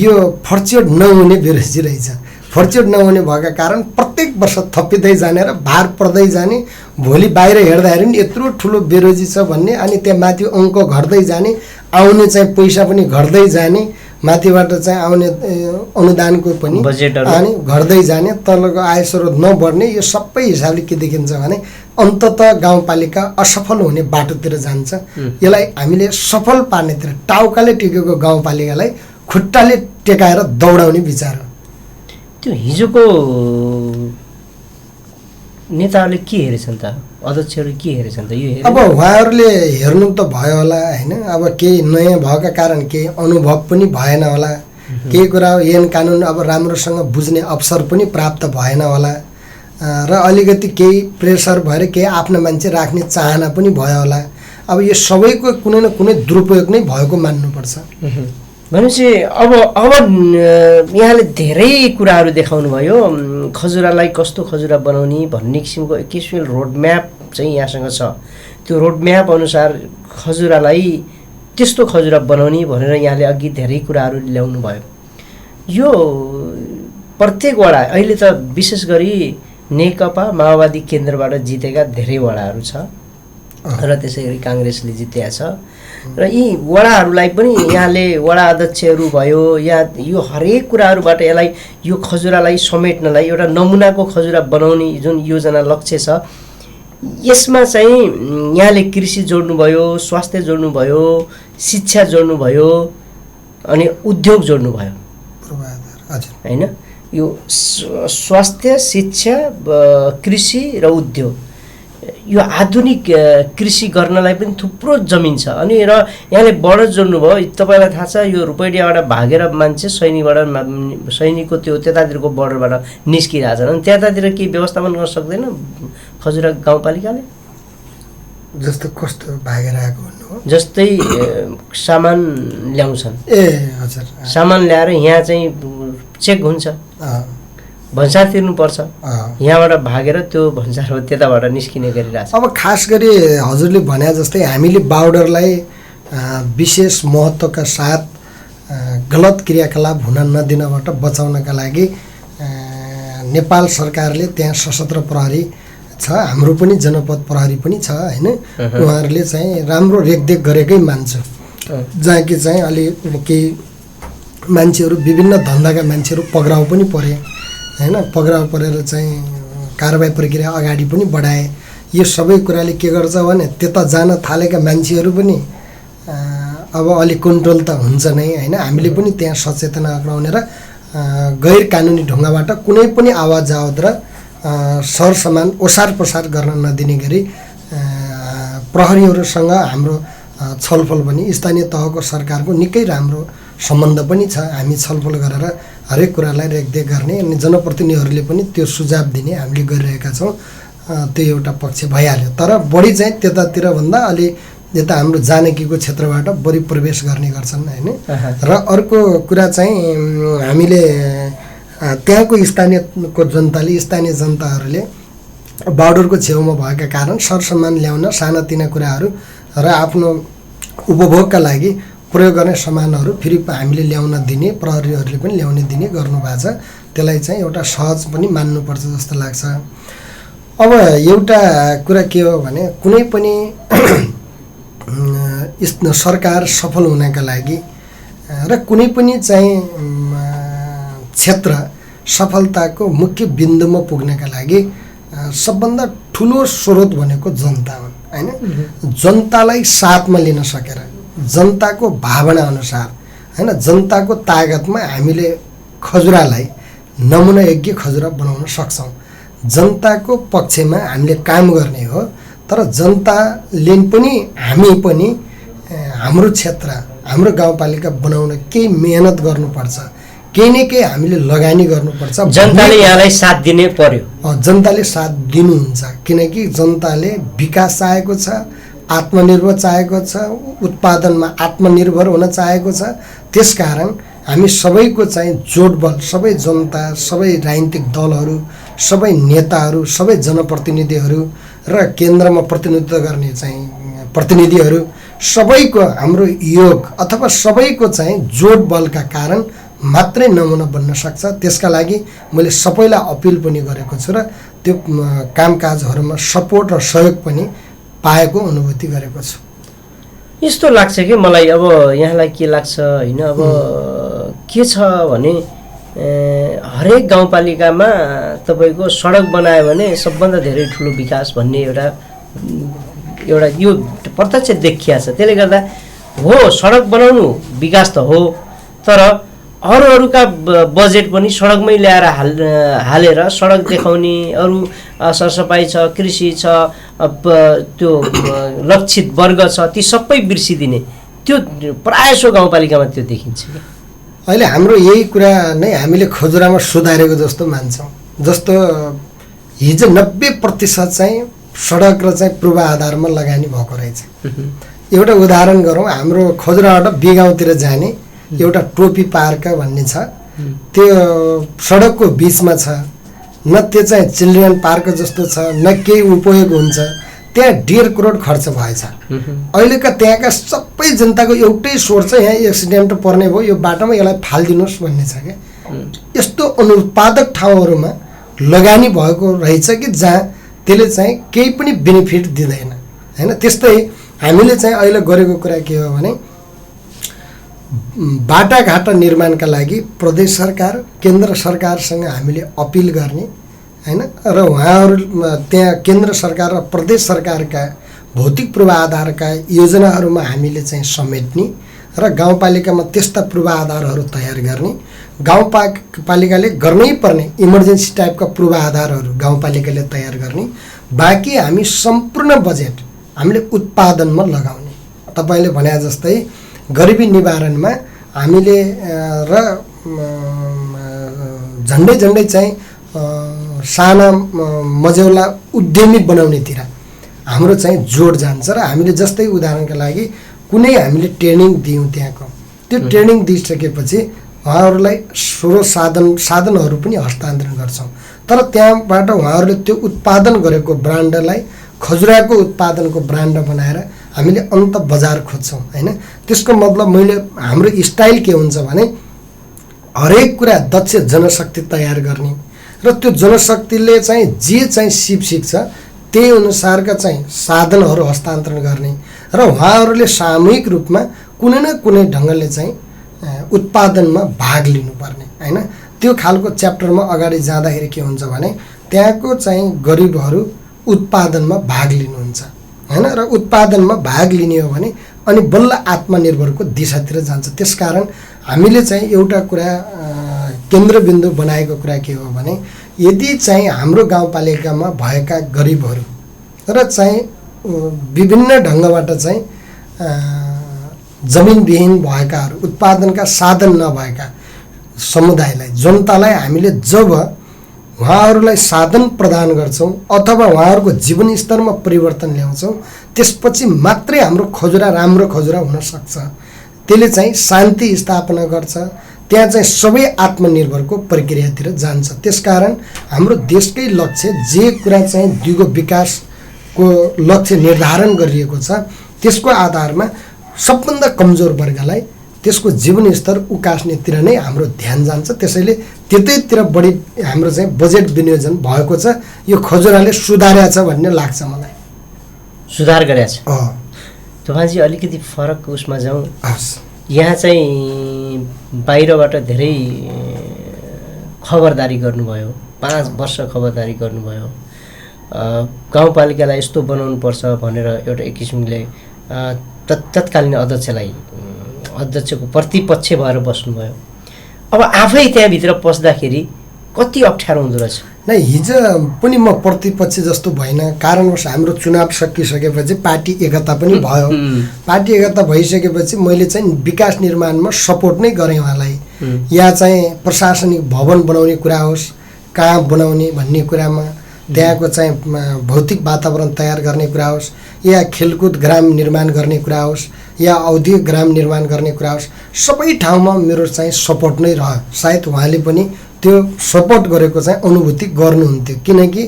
S2: यो फर्च्योट नहुने विरोधी रहेछ। फर्च्योट नहुने भएका कारण प्रत्येक वर्ष थपिँदै जाने र भार पर्दै जाने, भोलि बाहिर हेर्दाखेरि पनि यत्रो ठुलो विरोधी छ भन्ने, अनि त्यहाँ माथि अङ्क घट्दै जाने, आउने चाहिँ पैसा पनि घट्दै जाने, माथिबाट चाहिँ आउने अनुदानको पनि अनि घट्दै जाने, तलको आय स्रोत नबढ्ने। यो सबै हिसाबले के देखिन्छ भने अन्ततः गाउँपालिका असफल हुने बाटोतिर जान्छ। यसलाई हामीले सफल पार्नेतिर टाउकाले टेकेको गाउँपालिकालाई खुट्टाले टेकाएर दौडाउने विचार हो।
S1: त्यो हिजोको नेताहरूले के हेरेछन् त, अध्यक्षहरूले के हेरेछन् त? यो
S2: अब उहाँहरूले हेर्नु त भयो होला होइन। अब केही नयाँ भएका कारण केही अनुभव पनि भएन होला, केही कुरा ऐन कानुन अब राम्रोसँग बुझ्ने अवसर पनि प्राप्त भएन होला, र अलिकति केही प्रेसर भएर केही आफ्नो मान्छे राख्ने चाहना पनि भयो होला। अब यो सबैको कुनै न कुनै दुरुपयोग नै भएको मान्नुपर्छ।
S1: भनेपछि अब यहाँले धेरै कुराहरू देखाउनु भयो। खजुरालाई कस्तो खजुरा बनाउने भन्ने किसिमको एक किसिमको रोडम्याप चाहिँ यहाँसँग छ। त्यो रोडम्याप अनुसार खजुरालाई त्यस्तो खजुरा बनाउने भनेर यहाँले अघि धेरै कुराहरू ल्याउनु भयो। यो प्रत्येक वडा अहिले त विशेष गरी नेकपा माओवादी केन्द्रबाट जितेका धेरै वडाहरू छ र त्यसै गरी काङ्ग्रेसले जितेका छ, र यी वडाहरूलाई पनि यहाँले वडा अध्यक्षहरू भयो या यो हरेक कुराहरूबाट यसलाई यो खजुरालाई समेट्नलाई एउटा नमुनाको खजुरा बनाउने जुन योजना लक्ष्य छ, यसमा चाहिँ यहाँले कृषि जोड्नुभयो, स्वास्थ्य जोड्नुभयो, शिक्षा जोड्नुभयो, अनि उद्योग जोड्नुभयो होइन। यो स्वास्थ्य, शिक्षा, कृषि र उद्योग, यो आधुनिक कृषि गर्नलाई पनि थुप्रो जमिन छ। अनि र यहाँले बर्डर जोड्नुभयो। तपाईँलाई थाहा छ यो रुपैडियाबाट भागेर मान्छे सैनिकको त्यो त्यतातिरको बर्डरबाट निस्किरहेछन्, अनि त्यतातिर केही व्यवस्थापन गर्न सक्दैन खजुरा गाउँपालिकाले?
S2: जस्तो कस्तो भागेर आएको भन्नु?
S1: जस्तै सामान ल्याउँछन्,
S2: ए हजुर,
S1: सामान ल्याएर यहाँ चाहिँ चेक हुन्छ, भन्सार तिर्नुपर्छ, यहाँबाट भागेर त्यो भन्सार त्यताबाट निस्किने गरिरहेछ।
S2: अब खास गरी हजुरले भने जस्तै हामीले बार्डरलाई विशेष महत्त्वका साथ गलत क्रियाकलाप हुन नदिनबाट बचाउनका लागि नेपाल सरकारले त्यहाँ सशस्त्र प्रहरी छ, हाम्रो पनि जनपद प्रहरी पनि छ होइन। उहाँहरूले चाहिँ राम्रो रेखदेख गरेकै मान्छ, जहाँ कि चाहिँ अलि केही मान्छेहरू विभिन्न धन्दाका मान्छेहरू पक्राउ पनि परे होइन, पक्राउ परेर चाहिँ कारबाही प्रक्रिया अगाडि पनि बढाए। यो सबै कुराले के गर्छ भने त्यता जान थालेका मान्छेहरू पनि अब अलिक कन्ट्रोल त हुन्छ नै होइन। हामीले पनि त्यहाँ सचेतना अपनाउने र गैर कानुनी ढङ्गबाट कुनै पनि आवाज आवत र सरसामान ओसार पसार गर्न नदिने गरी प्रहरीहरूसँग हाम्रो छलफल पनि स्थानीय तहको सरकारको निकै राम्रो सम्बन्ध पनि छ। हामी छलफल गरेर हरेक कुरालाई रेखदेख गर्ने अनि जनप्रतिनिधिहरूले पनि त्यो सुझाव दिने हामीले गरिरहेका छौँ। त्यो एउटा पक्ष भइहाल्यो। तर बढी चाहिँ त्यतातिर भन्दा अलि यता हाम्रो जानकीको क्षेत्रबाट बढी प्रवेश गर्ने गर्छन् होइन। र अर्को कुरा चाहिँ हामीले त्यहाँको स्थानीयको जनताले स्थानीय जनताहरूले बोर्डरको छेउमा भएका कारण सरसामान ल्याउन सानातिना कुराहरू र आफ्नो उपभोगका लागि प्रयोग गर्ने सामानहरू फेरि हामीले ल्याउन दिने, प्रहरीहरूले पनि ल्याउने दिने गर्नुभएको छ। त्यसलाई चाहिँ एउटा सहज पनि मान्नुपर्छ जस्तो लाग्छ। अब एउटा कुरा के हो भने कुनै पनि सरकार सफल हुनका लागि र कुनै पनि चाहिँ क्षेत्र सफलताको मुख्य बिन्दुमा पुग्नका लागि सबभन्दा ठुलो स्रोत भनेको जनता हुन् होइन। जनतालाई साथमा लिन सकेर जनताको भावना अनुसार होइन, जनताको तागतमा हामीले खजुरालाई नमुना योग्य खजुरा बनाउन सक्छौँ। जनताको पक्षमा हामीले काम गर्ने हो। तर जनताले पनि हामी पनि हाम्रो क्षेत्र हाम्रो गाउँपालिका बनाउन केही मेहनत गर्नुपर्छ, केही न केही हामीले लगानी गर्नुपर्छ।
S1: जनताले यहाँलाई साथ दिनै पर्यो।
S2: जनताले साथ दिनुहुन्छ किनकि जनताले विकास चाहेको छ, आत्मनिर्भर चाहेको छ, उत्पादनमा आत्मनिर्भर हुन चाहेको छ। त्यसकारण हामी सबैको चाहिँ जोडबल, सबै जनता, सबै राजनीतिक दलहरू, सबै नेताहरू, सबै जनप्रतिनिधिहरू र केन्द्रमा प्रतिनिधित्व गर्ने चाहिँ प्रतिनिधिहरू सबैको हाम्रो योग अथवा सबैको चाहिँ जोडबलका कारण मात्रै नमुना बन्न सक्छ। त्यसका लागि मैले सबैलाई अपिल पनि गरेको छु र त्यो कामकाजहरूमा सपोर्ट र सहयोग पनि पाएको अनुभूति गरेको छु।
S1: यस्तो लाग्छ कि मलाई, अब यहाँलाई के लाग्छ होइन, अब के छ भने हरेक गाउँपालिकामा तपाईँको सडक बनायो भने सबभन्दा धेरै ठुलो विकास भन्ने एउटा यो प्रत्यक्ष देखिया छ। त्यसले गर्दा हो सडक बनाउनु विकास त हो, तर अरूका बजेट पनि सडकमै ल्याएर हालेर सडक देखाउने, अरू सरसफाइ छ, कृषि छ, त्यो लक्षित वर्ग छ, ती सबै बिर्सिदिने, त्यो प्रायः गाउँपालिकामा त्यो देखिन्छ।
S2: अहिले हाम्रो यही कुरा नै हामीले खजुरामा सुधारेको जस्तो मान्छौँ। जस्तो हिजो 90% चाहिँ सडक र चाहिँ पूर्वाधारमा लगानी भएको रहेछ। एउटा उदाहरण गरौँ, हाम्रो खजुराबाट बिगाउँतिर जाने एउटा टोपी पार्क भन्ने छ, त्यो सडकको बिचमा छ। न त्यो चाहिँ चिल्ड्रेन पार्क जस्तो छ, न केही उपयोग हुन्छ। त्यहाँ 1.5 करोड खर्च भएछ। अहिलेका त्यहाँका सबै जनताको एउटै सोच छ, यहाँ एक्सिडेन्ट पर्ने भयो, यो बाटोमा यसलाई फालिदिनुहोस् भन्ने छ क्या। यस्तो अनुत्पादक ठाउँहरूमा लगानी भएको रहेछ कि जहाँ त्यसले चाहिँ केही पनि बेनिफिट दिँदैन होइन। त्यस्तै हामीले चाहिँ अहिले गरेको कुरा के हो भने बाटाघाटा निर्माणका लागि प्रदेश सरकार, केन्द्र सरकारसँग हामीले अपिल गर्ने होइन, र उहाँहरू त्यहाँ केन्द्र सरकार र प्रदेश सरकारका भौतिक पूर्वाधारका योजनाहरूमा हामीले चाहिँ समेट्ने र गाउँपालिकामा त्यस्ता पूर्वाधारहरू तयार गर्ने। गाउँपालिकाले गर्नै पर्ने इमर्जेन्सी टाइपका पूर्वाधारहरू गाउँपालिकाले तयार गर्ने। बाँकी हामी सम्पूर्ण बजेट हामीले उत्पादनमा लगाउने। तपाईँले भने जस्तै गरिबी निवारणमा हामीले र झन्डै झन्डै चाहिँ साना मझौला उद्यमी बनाउनेतिर हाम्रो चाहिँ जोड जान्छ। र हामीले जस्तै उदाहरणका लागि कुनै हामीले ट्रेनिङ दियौँ, त्यहाँको त्यो ट्रेनिङ दिइसकेपछि उहाँहरूलाई स्रोत साधनहरू पनि हस्तान्तरण गर्छौँ। तर त्यहाँबाट उहाँहरूले त्यो उत्पादन गरेको ब्रान्डलाई खजुराको उत्पादनको ब्रान्ड बनाएर हामीले अन्त बजार खोज्छौँ होइन। त्यसको मतलब हाम्रो स्टाइल के हुन्छ भने हरेक कुरा दक्ष जनशक्ति तयार गर्ने र त्यो जनशक्तिले चाहिँ जे चाहिँ सिक्छ त्यही अनुसारका चाहिँ साधनहरू हस्तान्तरण गर्ने र उहाँहरूले सामूहिक रूपमा कुनै न कुनै ढङ्गले चाहिँ उत्पादनमा भाग लिनुपर्ने होइन। त्यो खालको च्याप्टरमा अगाडि जाँदाखेरि के हुन्छ भने त्यहाँको चाहिँ गरिबहरू उत्पादनमा भाग लिनुहुन्छ होइन, र उत्पादनमा भाग लिने हो भने अनि बल्ल आत्मनिर्भरको दिशातिर जान्छ। त्यसकारण हामीले चाहिँ एउटा कुरा केन्द्रबिन्दु बनाएको कुरा के हो भने यदि चाहिँ हाम्रो गाउँपालिकामा भएका गरिबहरू र चाहिँ विभिन्न ढङ्गबाट चाहिँ जमिनविहीन भएकाहरू, उत्पादनका साधन नभएका समुदायलाई जनतालाई हामीले जब उहाँहरूलाई साधन प्रदान गर्छौँ अथवा उहाँहरूको जीवनस्तरमा परिवर्तन ल्याउँछौँ त्यसपछि मात्रै हाम्रो खजुरा राम्रो खजुरा हुनसक्छ। त्यसले चाहिँ शान्ति स्थापना गर्छ, त्यहाँ चाहिँ सबै आत्मनिर्भरको प्रक्रियातिर जान्छ। त्यसकारण हाम्रो देशकै लक्ष्य जे कुरा चाहिँ द्विगो विकासको लक्ष्य निर्धारण गरिएको छ त्यसको आधारमा सबभन्दा कमजोर वर्गलाई त्यसको जीवनस्तर उकास्नेतिर नै हाम्रो ध्यान जान्छ। त्यसैले त्यतैतिर बढी हाम्रो चाहिँ बजेट विनियोजन भएको छ। यो खजुराले सुधारेको छ भन्ने लाग्छ मलाई।
S1: सुधार गरेछ। तपाईँजी अलिकति फरक उसमा जाउँ। यहाँ चाहिँ बाहिरबाट धेरै खबरदारी गर्नुभयो, 5 वर्ष खबरदारी गर्नुभयो, गाउँपालिकालाई यस्तो बनाउनुपर्छ भनेर एउटा एक किसिमले तत्कालीन अध्यक्षको प्रतिपक्ष भएर बस्नुभयो। अब आफै त्यहाँभित्र पस्दाखेरि कति अप्ठ्यारो हुँदो रहेछ?
S2: नै हिजो पनि म प्रतिपक्ष जस्तो भएन, कारणवश हाम्रो चुनाव सकिसकेपछि पार्टी एकता पनि भयो। पार्टी एकता भइसकेपछि मैले चाहिँ विकास निर्माणमा सपोर्ट नै गरेँ उहाँलाई। या चाहिँ प्रशासनिक भवन बनाउने कुरा होस्, कहाँ बनाउने भन्ने कुरामा, त्यहाँको चाहिँ भौतिक वातावरण तयार गर्ने कुरा होस्, या खेलकुद ग्राम निर्माण गर्ने कुरा होस्, या औद्योगिक ग्राम निर्माण गर्ने कुरा होस्, सबै ठाउँमा मेरो चाहिँ सपोर्ट नै रह्यो। सायद उहाँले पनि त्यो सपोर्ट गरेको चाहिँ अनुभूति गर्नुहुन्थ्यो, किनकि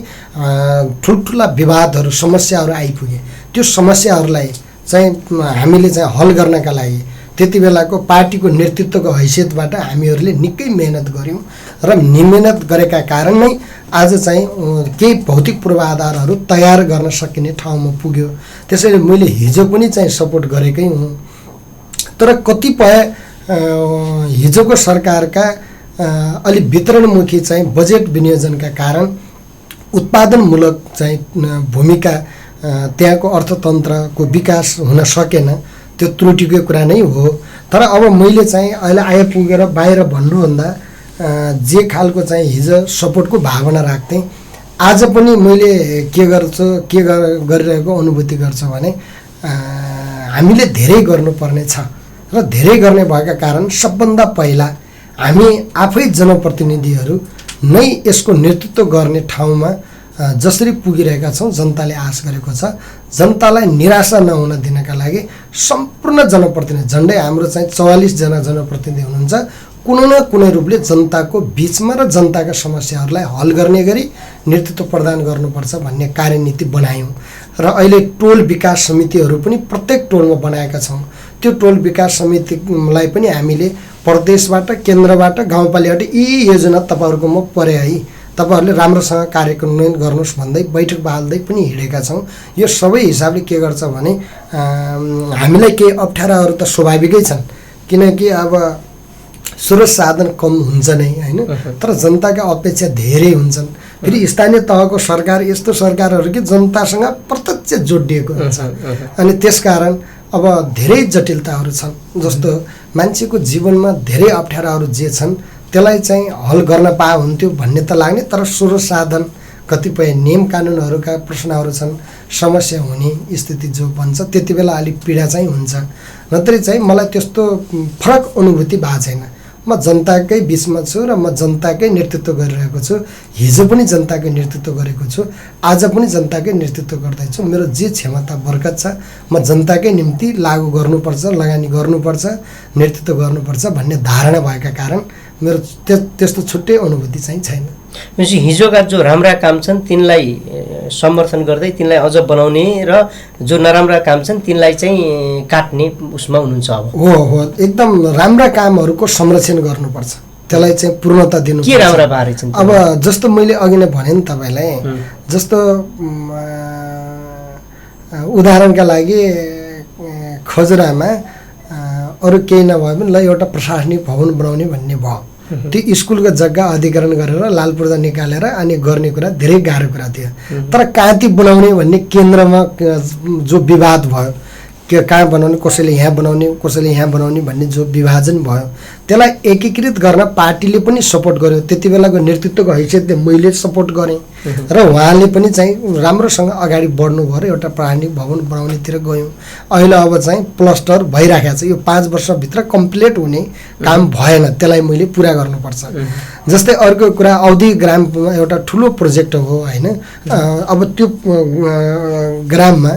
S2: ठुल्ठुला विवादहरू समस्याहरू आइपुगे। त्यो समस्याहरूलाई चाहिँ हामीले चाहिँ हल गर्नका लागि त्यति बेलाको पार्टीको नेतृत्वको हैसियतबाट हामीहरूले निकै मेहनत गऱ्यौँ र मेहनत गरेका कारण नै आज चाहिँ केही भौतिक पूर्वाधारहरू तयार गर्न सकिने ठाउँमा पुग्यो। त्यसैले मैले हिजो पनि चाहिँ सपोर्ट गरेकै हुँ। तर कतिपय हिजोको सरकारका अलि वितरणमुखी चाहिँ बजेट विनियोजनका कारण उत्पादनमूलक चाहिँ भूमिका त्यहाँको अर्थतन्त्रको विकास हुन सकेन। त्यो त्रुटिको कुरा नै हो। तर अब मैले चाहिँ अहिले आइपुगेर बाहिर भन्नुभन्दा जे खालको चाहिँ हिजो सपोर्टको भावना राख्थेँ, आज पनि मैले के गरिरहेको अनुभूति गर्छु भने हामीले धेरै गर्नुपर्ने छ र धेरै गर्ने भएका कारण सबभन्दा पहिला हामी आफै जनप्रतिनिधिहरू नै यसको नेतृत्व गर्ने ठाउँमा जसरी पुगिरहेका छौँ, जनताले आश गरेको छ। जनतालाई निराशा नहुन दिनका लागि सम्पूर्ण जनप्रतिनिधि, झन्डै हाम्रो चाहिँ 44 जना जनप्रतिनिधि हुनुहुन्छ, कुनै न कुनै रूपले जनताको बिचमा र जनताका समस्याहरूलाई हल गर्ने गरी नेतृत्व प्रदान गर्नुपर्छ भन्ने कार्यनीति बनायौँ। र अहिले टोल विकास समितिहरू पनि प्रत्येक टोलमा बनाएका छौँ। त्यो टोल विकास समितिलाई पनि हामीले प्रदेशबाट, केन्द्रबाट, गाउँपालिकाबाट यी योजना तपाईँहरूकोमा परे है, तपाईँहरूले राम्रोसँग कार्यान्वयन गर्नुहोस् भन्दै बैठक बहाल्दै पनि हिँडेका छौँ। यो सबै हिसाबले के गर्छ भने हामीलाई केही अप्ठ्याराहरू त स्वाभाविकै छन्, किनकि अब स्रोत साधन कम हुन्छ नै होइन, तर जनताका अपेक्षा धेरै हुन्छन्। फेरि स्थानीय तहको सरकार यस्तो सरकारहरू कि जनतासँग प्रत्यक्ष जोडिएको हुन्छ, अनि त्यसकारण अब धेरै जटिलताहरू छन्। जस्तो मान्छेको जीवनमा धेरै अप्ठ्याराहरू जे छन् त्यसलाई चाहिँ हल गर्न पाए हुन्थ्यो भन्ने त लाग्ने, तर स्रोत साधन, कतिपय नियम कानुनहरूका प्रश्नहरू छन्, समस्या हुने स्थिति जो बन्छ त्यति बेला अलिक पीडा चाहिँ हुन्छ। नत्र चाहिँ मलाई त्यस्तो फरक अनुभूति भएको छैन। म जनताकै बिचमा छु र म जनताकै नेतृत्व गरिरहेको छु। हिजो पनि जनताकै नेतृत्व गरेको छु, आज पनि जनताकै नेतृत्व गर्दैछु। मेरो जे क्षमता बरकत छ म जनताकै निम्ति लागू गर्नुपर्छ, लगानी गर्नुपर्छ, नेतृत्व गर्नुपर्छ भन्ने धारणा भएका कारण मेरो त्यस्तो छुट्टै अनुभूति चाहिँ छैन।
S1: भनेपछि हिजोका जो राम्रा काम छन् तिनलाई समर्थन गर्दै तिनलाई अझ बनाउने र जो नराम्रा काम छन् तिनलाई चाहिँ काट्ने उसमा हुनुहुन्छ? अब
S2: हो, एकदम राम्रा कामहरूको संरक्षण गर्नुपर्छ, त्यसलाई चाहिँ पूर्णता दिनु।
S1: के राम्रा बारे छन्?
S2: अब जस्तो मैले अघि नै भने नि तपाईँलाई, जस्तो उदाहरणका लागि खजुरामा अरू केही नभए पनि ल एउटा प्रशासनिक भवन बनाउने भन्ने भयो। त्यो स्कुलको जग्गा अधिग्रहण गरेर लाल पूर्जा निकालेर अनि गर्ने कुरा धेरै गाह्रो कुरा थियो। तर काँती बनाउने भन्ने केन्द्रमा जो विवाद भयो, के कहाँ बनाउने, कसैले यहाँ बनाउने, कसैले यहाँ बनाउने भन्ने जो विभाजन भयो त्यसलाई एकीकृत गर्न पार्टीले पनि सपोर्ट गर्यो। त्यति बेलाको नेतृत्वको हैसियतले मैले सपोर्ट गरेँ र उहाँले पनि चाहिँ राम्रोसँग अगाडि बढ्नुभयो र एउटा प्राथमिक भवन बनाउनेतिर गयौँ। अहिले अब चाहिँ प्लस्टर भइराखेको छ, यो 5 वर्षभित्र कम्प्लिट हुने काम भएन, त्यसलाई मैले पुरा गर्नुपर्छ। जस्तै अर्को कुरा अवधि ग्राम एउटा ठुलो प्रोजेक्ट हो होइन। अब त्यो ग्राममा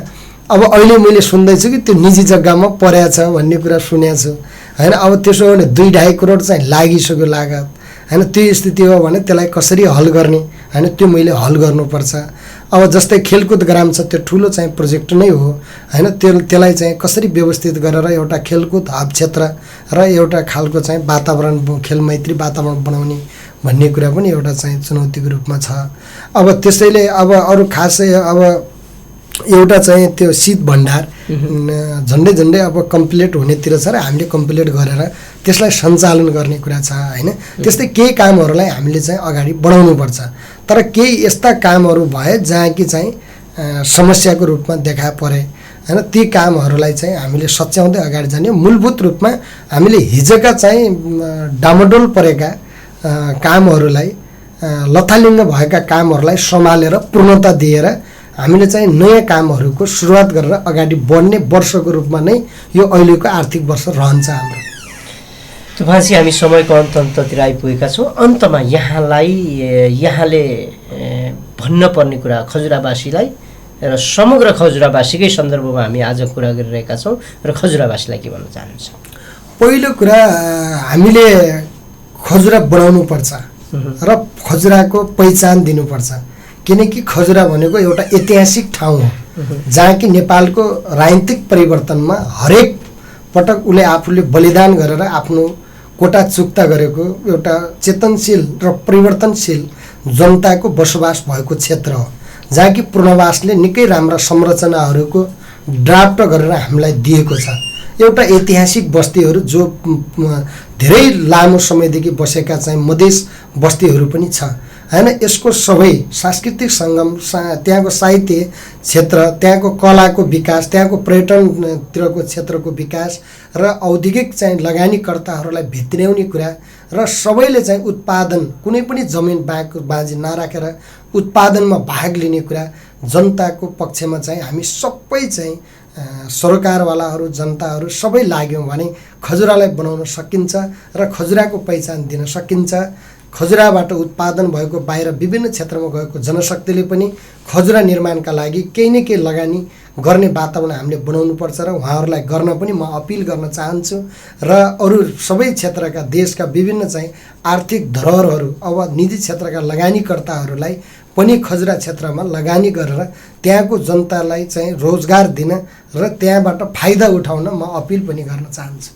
S2: अब अहिले मैले सुन्दैछु कि त्यो निजी जग्गामा परेको छ भन्ने कुरा सुनेको छु होइन। अब त्यसो हो भने 2-2.5 करोड चाहिँ लागिसक्यो लागत होइन। त्यो स्थिति हो भने त्यसलाई कसरी हल गर्ने होइन, त्यो मैले हल गर्नुपर्छ। अब जस्तै खेलकुद ग्राम छ, त्यो ठुलो चाहिँ प्रोजेक्ट नै हो होइन। त्यसलाई चाहिँ कसरी व्यवस्थित गरेर एउटा खेलकुद हब क्षेत्र र एउटा खालको चाहिँ वातावरण, खेलमैत्री वातावरण बनाउने भन्ने कुरा पनि एउटा चाहिँ चुनौतीको रूपमा छ। अब त्यसैले अब अरू खासै अब एउटा चाहिँ त्यो शीत भण्डार झन्डै अब कम्प्लिट हुनेतिर छ र हामीले कम्प्लिट गरेर त्यसलाई सञ्चालन गर्ने कुरा छ होइन। त्यस्तै केही कामहरूलाई हामीले चाहिँ अगाडि बढाउनुपर्छ। तर केही यस्ता कामहरू भए जहाँ कि चाहिँ समस्याको रूपमा देखा परे होइन, ती कामहरूलाई चाहिँ हामीले सच्याउँदै अगाडि जाने। मूलभूत रूपमा हामीले हिजोका चाहिँ डामाडोल परेका कामहरूलाई, लथालिङ्ग भएका कामहरूलाई सम्हालेर पूर्णता दिएर हामीले चाहिँ नयाँ कामहरूको सुरुवात गरेर अगाडि बढ्ने वर्षको रूपमा नै यो अहिलेको आर्थिक वर्ष रहन्छ हाम्रो।
S1: तुफानजी, हामी समयको अन्ततिर आइपुगेका छौँ। अन्तमा यहाँले भन्न पर्ने कुरा खजुरावासीलाई र समग्र खजुरावासीकै सन्दर्भमा हामी आज कुरा गरिरहेका छौँ र खजुरावासीलाई के भन्न चाहनुहुन्छ?
S2: पहिलो कुरा हामीले खजुरा बनाउनुपर्छ र खजुराको पहिचान दिनुपर्छ। किनकि खजुरा भनेको एउटा ऐतिहासिक ठाउँ हो जहाँ कि नेपालको राजनीतिक परिवर्तनमा हरेक पटक उसले आफूले बलिदान गरेर आफ्नो कोटा चुक्ता गरेको एउटा चेतनशील र परिवर्तनशील जनताको बसोबास भएको क्षेत्र हो, जहाँ कि पूर्णवासले निकै राम्रा संरचनाहरूको ड्राफ्ट गरेर हामीलाई दिएको छ। एउटा ऐतिहासिक बस्तीहरू जो धेरै लामो समयदेखि बसेका चाहिँ मधेस बस्तीहरू पनि छ होइन। यसको सबै सांस्कृतिक सङ्गम, त्यहाँको साहित्य क्षेत्र, त्यहाँको कलाको विकास, त्यहाँको पर्यटनतिरको क्षेत्रको विकास र औद्योगिक चाहिँ लगानीकर्ताहरूलाई भित्र्याउने कुरा र सबैले चाहिँ उत्पादन, कुनै पनि जमिन बाँझी नराखेर उत्पादनमा भाग लिने कुरा, जनताको पक्षमा चाहिँ हामी सबै चाहिँ सरकारवालाहरू, जनताहरू सबै लाग्यौँ भने खजुरालाई बनाउन सकिन्छ र खजुराको पहिचान दिन सकिन्छ। खजुराबाट उत्पादन भएको बाहिर विभिन्न क्षेत्रमा गएको जनशक्तिले पनि खजुरा निर्माणका लागि केही न केही लगानी गर्ने वातावरण हामीले बनाउनुपर्छ र उहाँहरूलाई गर्न पनि म अपिल गर्न चाहन्छु। र अरू सबै क्षेत्रका देशका विभिन्न चाहिँ आर्थिक धरोहरहरू, अब निजी क्षेत्रका लगानीकर्ताहरूलाई पनि खजुरा क्षेत्रमा लगानी गरेर त्यहाँको जनतालाई चाहिँ रोजगार दिन र त्यहाँबाट फाइदा उठाउन म अपिल पनि गर्न चाहन्छु।